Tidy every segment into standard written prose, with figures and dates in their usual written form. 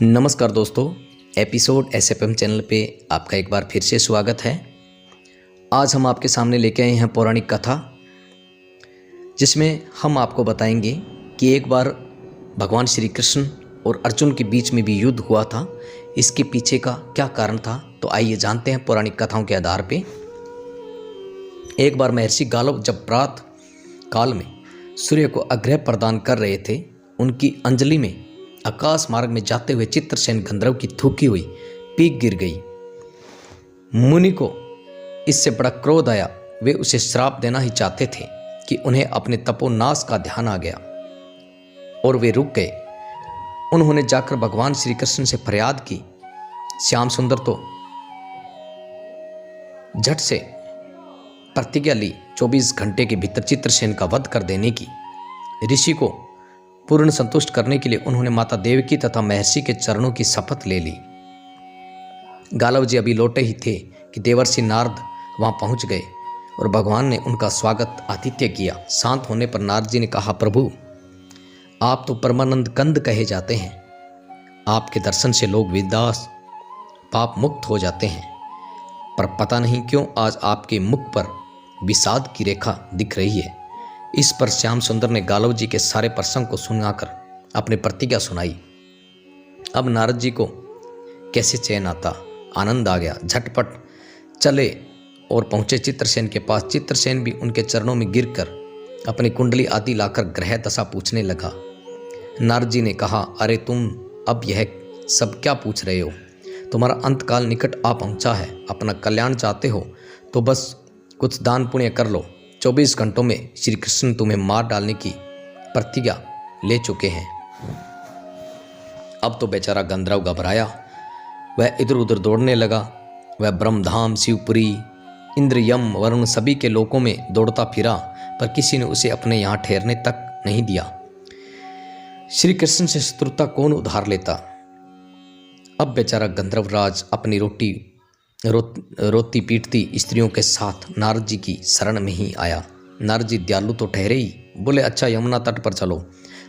नमस्कार दोस्तों, episode SFM channel पे आपका एक बार फिर से स्वागत है। आज हम आपके सामने लेके आए हैं पौराणिक कथा, जिसमें हम आपको बताएंगे कि एक बार भगवान श्री कृष्ण और अर्जुन के बीच में भी युद्ध हुआ था। इसके पीछे का क्या कारण था, तो आइए जानते हैं पौराणिक कथाओं के आधार पे। एक बार महर्षि गालव जब प्रातः काल में सूर्य को अर्घ्य प्रदान कर रहे थे, उनकी अंजलि में आकाश मार्ग में जाते हुए चित्रसेन गंधर्व की थूकी हुई पीक गिर गई। मुनि को इससे बड़ा क्रोध आया। वे उसे श्राप देना ही चाहते थे कि उन्हें अपने तपोनाश का ध्यान आ गया और वे रुक गए। उन्होंने जाकर भगवान श्री कृष्ण से फरियाद की। श्याम सुंदर तो झट से प्रतिज्ञा ली 24 घंटे के भीतर चित्रसेन का वध कर देने की। ऋषि को पूर्ण संतुष्ट करने के लिए उन्होंने माता देवकी तथा महर्षि के चरणों की शपथ ले ली। गालव जी अभी लौटे ही थे कि देवर्षि नारद वहां पहुंच गए और भगवान ने उनका स्वागत आतिथ्य किया। शांत होने पर नारद जी ने कहा, प्रभु आप तो परमानंद कंद कहे जाते हैं। आपके दर्शन से लोग विदास पाप मुक्त हो जाते हैं, पर पता नहीं क्यों आज आपके मुख पर विषाद की रेखा दिख रही है। इस पर श्याम सुंदर ने गालव जी के सारे प्रसंग को सुनाकर अपनी प्रतिज्ञा सुनाई। अब नारद जी को कैसे चैन आता, आनंद आ गया। झटपट चले और पहुंचे चित्रसेन के पास। चित्रसेन भी उनके चरणों में गिरकर अपनी कुंडली आदि लाकर ग्रह दशा पूछने लगा। नारद जी ने कहा, अरे तुम अब यह सब क्या पूछ रहे हो? तुम्हारा अंतकाल निकट आ पहुंचा है। अपना कल्याण चाहते हो तो बस कुछ दान पुण्य कर लो। 24 घंटों में श्री कृष्ण तुम्हें मार डालने की प्रतिज्ञा ले चुके हैं। अब तो बेचारा गंधर्व घबराया। वह इधर उधर दौड़ने लगा। वह ब्रह्मधाम, शिवपुरी, इंद्र, यम, वरुण सभी के लोकों में दौड़ता फिरा, पर किसी ने उसे अपने यहाँ ठहरने तक नहीं दिया। श्री कृष्ण से शत्रुता कौन उधार लेता? अब बेचारा गंधर्वराज अपनी रोती पीटती स्त्रियों के साथ नारद जी की शरण में ही आया। नारद जी दयालु तो ठहरे ही। बोले, अच्छा यमुना तट पर चलो।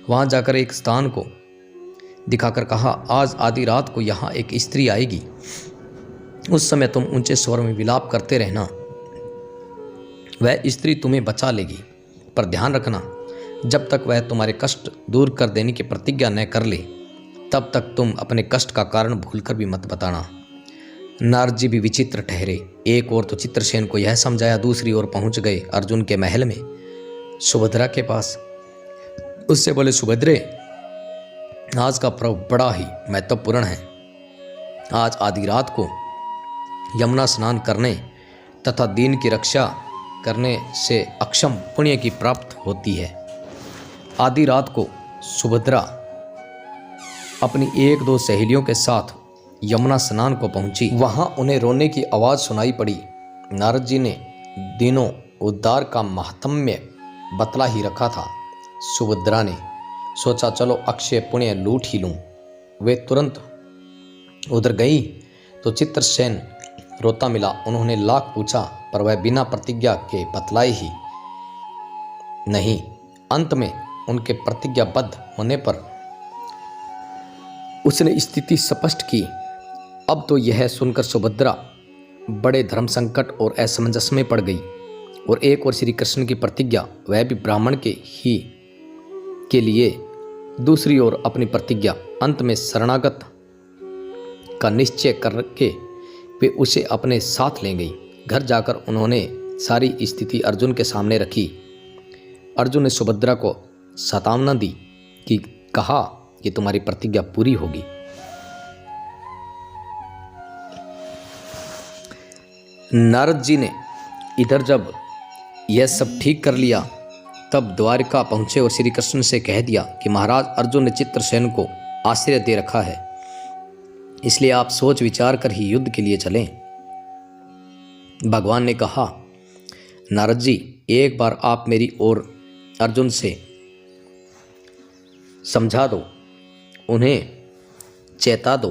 वहां जाकर एक स्थान को दिखाकर कहा, आज आधी रात को यहाँ एक स्त्री आएगी। उस समय तुम ऊंचे स्वर में विलाप करते रहना। वह स्त्री तुम्हें बचा लेगी, पर ध्यान रखना जब तक वह तुम्हारे कष्ट दूर कर देने की प्रतिज्ञा न कर ले, तब तक तुम अपने कष्ट का कारण भूलकर भी मत बताना। नारद जी भी विचित्र ठहरे। एक ओर तो चित्रसेन को यह समझाया, दूसरी ओर पहुंच गए अर्जुन के महल में, सुभद्रा के पास। उससे बोले, सुभद्रे आज का पर्व बड़ा ही महत्वपूर्ण है। आज आधी रात को यमुना स्नान करने तथा दीन की रक्षा करने से अक्षम पुण्य की प्राप्त होती है। आधी रात को सुभद्रा अपनी 1-2 सहेलियों के साथ यमुना स्नान को पहुंची। वहां उन्हें रोने की आवाज सुनाई पड़ी। नारद जी ने दिनों उद्धार का महात्म्य बतला ही रखा था। सुभद्रा ने सोचा, चलो अक्षय पुण्य लूट ही लूं। वे तुरंत उधर गई तो चित्रसेन रोता मिला। उन्होंने लाख पूछा, पर वह बिना प्रतिज्ञा के बतलाए ही नहीं। अंत में उनके प्रतिज्ञाबद्ध होने पर उसने स्थिति स्पष्ट की। अब तो यह सुनकर सुभद्रा बड़े धर्म संकट और असमंजस में पड़ गई। और एक और श्री कृष्ण की प्रतिज्ञा, वह भी ब्राह्मण के लिए, दूसरी ओर अपनी प्रतिज्ञा। अंत में शरणागत का निश्चय करके वे उसे अपने साथ ले गई। घर जाकर उन्होंने सारी स्थिति अर्जुन के सामने रखी। अर्जुन ने सुभद्रा को सतावना दी कि कहा कि तुम्हारी प्रतिज्ञा पूरी होगी। नारद जी ने इधर जब यह सब ठीक कर लिया, तब द्वारिका पहुंचे और श्री कृष्ण से कह दिया कि महाराज अर्जुन ने चित्रसेन को आश्रय दे रखा है, इसलिए आप सोच विचार कर ही युद्ध के लिए चलें। भगवान ने कहा, नारद जी एक बार आप मेरी ओर अर्जुन से समझा दो, उन्हें चेता दो।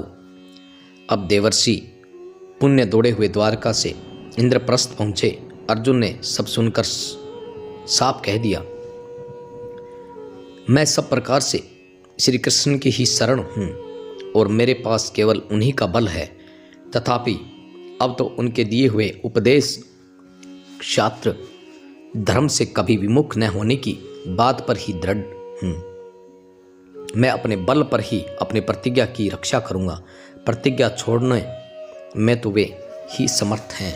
अब देवर्षि पुण्य दौड़े हुए द्वारका से इंद्रप्रस्थ पहुंचे। अर्जुन ने सब सुनकर साफ कह दिया, मैं सब प्रकार से श्री कृष्ण की ही शरण हूँ। और मेरे पास केवल उन्हीं का बल है। तथापि अब तो उनके दिए हुए उपदेश शास्त्र धर्म से कभी विमुख न होने की बात पर ही दृढ़ हूँ। मैं अपने बल पर ही अपनी प्रतिज्ञा की रक्षा करूँगा। प्रतिज्ञा छोड़ने में तो वे ही समर्थ हैं।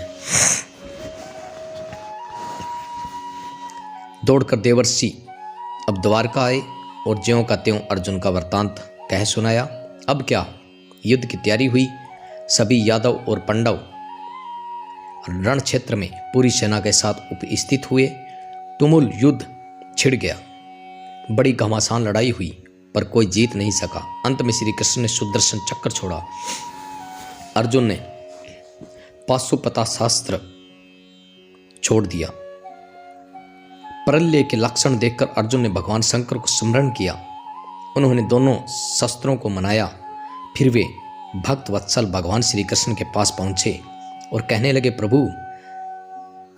दौड़कर देवर्षि अब द्वारका आए और ज्यों का त्यों अर्जुन का वृत्तांत कह सुनाया। अब क्या, युद्ध की तैयारी हुई। सभी यादव और पांडव रण क्षेत्र में पूरी सेना के साथ उपस्थित हुए। तुमुल युद्ध छिड़ गया। बड़ी घमासान लड़ाई हुई पर कोई जीत नहीं सका। अंत में श्री कृष्ण ने सुदर्शन चक्र छोड़ा। अर्जुन ने पाशुपतास्त्र छोड़ दिया। प्रलय के लक्षण देखकर अर्जुन ने भगवान शंकर को स्मरण किया। उन्होंने दोनों शस्त्रों को मनाया। फिर वे भक्त वत्सल भगवान श्री कृष्ण के पास पहुंचे और कहने लगे, प्रभु,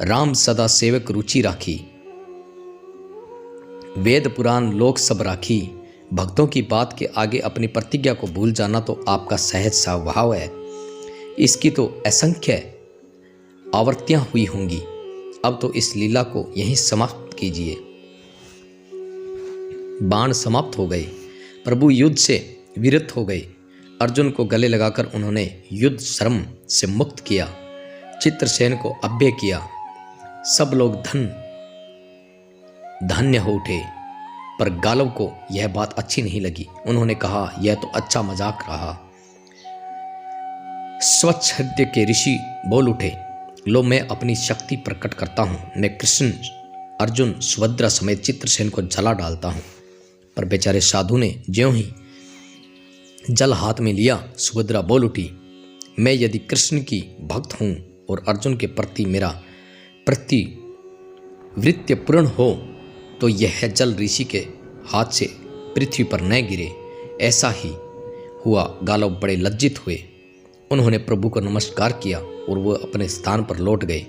राम सदा सेवक रुचि राखी, वेद पुराण लोक सब राखी। भक्तों की बात के आगे अपनी प्रतिज्ञा को भूल जाना तो आपका सहज स्वभाव है। इसकी तो असंख्य आवृत्तियां हुई होंगी। अब तो इस लीला को यहीं समाप्त कीजिए। बाण समाप्त हो गए। प्रभु युद्ध से विरत हो गए। अर्जुन को गले लगाकर उन्होंने युद्ध श्रम से मुक्त किया। चित्रसेन को अभ्य किया। सब लोग धन्य हो उठे। पर गालव को यह बात अच्छी नहीं लगी। उन्होंने कहा, यह तो अच्छा मजाक रहा। स्वच्छ हृदय के ऋषि बोल उठे, लो मैं अपनी शक्ति प्रकट करता हूं। मैं कृष्ण, अर्जुन, सुभद्रा समेत चित्रसेन को जला डालता हूं। पर बेचारे साधु ने ज्यों ही जल हाथ में लिया, सुभद्रा बोल उठी, मैं यदि कृष्ण की भक्त हूं और अर्जुन के प्रति मेरा प्रतिवृत्ति पूर्ण हो तो यह जल ऋषि के हाथ से पृथ्वी पर न गिरे। ऐसा ही हुआ। गालव बड़े लज्जित हुए। उन्होंने प्रभु को नमस्कार किया और वो अपने स्थान पर लौट गए।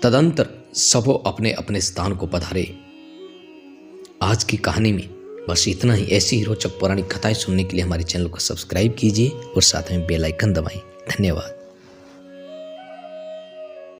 तदंतर सबो अपने अपने स्थान को पधारे। आज की कहानी में बस इतना ही। ऐसी ही रोचक पौराणिक कथाएं सुनने के लिए हमारे चैनल को सब्सक्राइब कीजिए और साथ में बेल आइकन दबाएं। धन्यवाद।